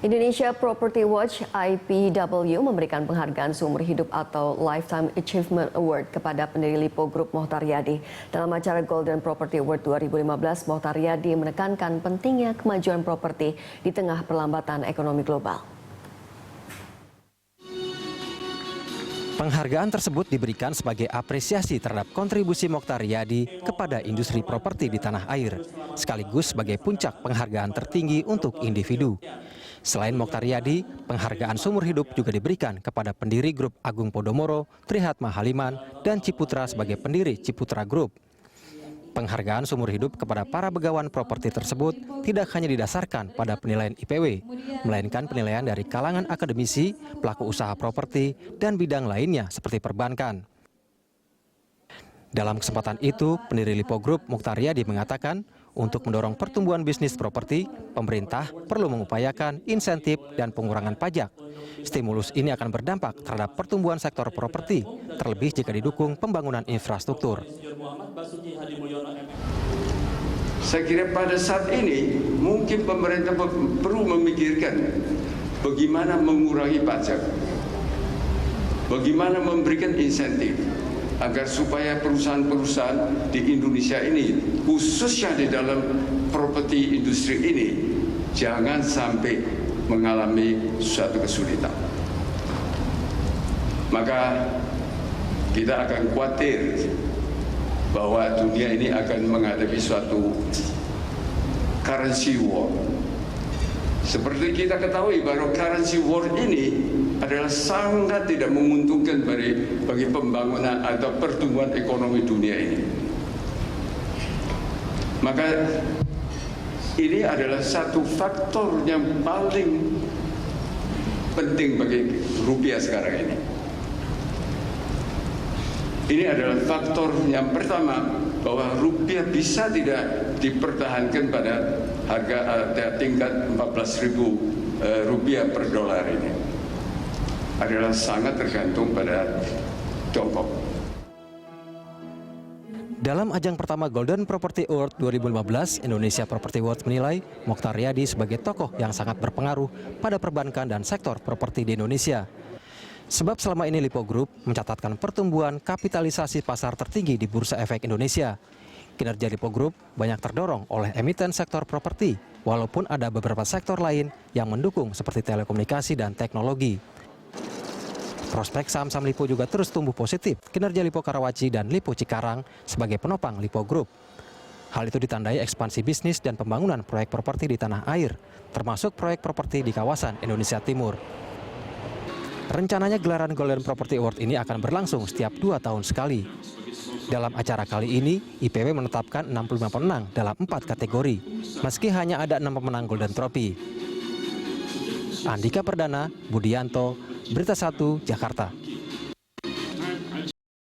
Indonesia Property Watch (IPW) memberikan penghargaan seumur hidup atau Lifetime Achievement Award kepada pendiri Lipo Group Mokhtar Yadi. Dalam acara Golden Property Award 2015, Mokhtar Yadi menekankan pentingnya kemajuan properti di tengah perlambatan ekonomi global. Penghargaan tersebut diberikan sebagai apresiasi terhadap kontribusi Mokhtar Yadi kepada industri properti di tanah air, sekaligus sebagai puncak penghargaan tertinggi untuk individu. Selain Mokhtar Yadi, penghargaan seumur hidup juga diberikan kepada pendiri grup Agung Podomoro, Trihatma Haliman, dan Ciputra sebagai pendiri Ciputra Group. Penghargaan seumur hidup kepada para begawan properti tersebut tidak hanya didasarkan pada penilaian IPW, melainkan penilaian dari kalangan akademisi, pelaku usaha properti, dan bidang lainnya seperti perbankan. Dalam kesempatan itu, pendiri Lipo Group Mokhtar Yadi mengatakan, untuk mendorong pertumbuhan bisnis properti, pemerintah perlu mengupayakan insentif dan pengurangan pajak. Stimulus ini akan berdampak terhadap pertumbuhan sektor properti, terlebih jika didukung pembangunan infrastruktur. Saya kira pada saat ini mungkin pemerintah perlu memikirkan bagaimana mengurangi pajak, bagaimana memberikan insentif agar supaya perusahaan-perusahaan di Indonesia ini, khususnya di dalam properti industri ini, jangan sampai mengalami suatu kesulitan. Maka kita akan khawatir bahwa dunia ini akan menghadapi suatu currency war. Seperti kita ketahui bahwa currency war ini adalah sangat tidak menguntungkan bagi pembangunan atau pertumbuhan ekonomi dunia ini. Maka ini adalah satu faktor yang paling penting bagi rupiah sekarang ini. Ini adalah faktor yang pertama, bahwa rupiah bisa tidak dipertahankan pada harga tingkat 14.000 rupiah per dolar ini. Adalah sangat tergantung pada Tiongkok. Dalam ajang pertama Golden Property Award 2015, Indonesia Property Watch menilai Mokhtar Yadi sebagai tokoh yang sangat berpengaruh pada perbankan dan sektor properti di Indonesia. Sebab selama ini Lipo Group mencatatkan pertumbuhan kapitalisasi pasar tertinggi di Bursa Efek Indonesia. Kinerja Lipo Group banyak terdorong oleh emiten sektor properti, walaupun ada beberapa sektor lain yang mendukung seperti telekomunikasi dan teknologi. Prospek saham-saham Lipo juga terus tumbuh positif, kinerja Lipo Karawaci dan Lipo Cikarang sebagai penopang Lipo Group. Hal itu ditandai ekspansi bisnis dan pembangunan proyek properti di tanah air, termasuk proyek properti di kawasan Indonesia Timur. Rencananya gelaran Golden Property Award ini akan berlangsung setiap 2 tahun sekali. Dalam acara kali ini, IPW menetapkan 65 pemenang dalam 4 kategori, meski hanya ada 6 pemenang Golden Trophy. Andika Perdana, Budianto, Berita 1, Jakarta.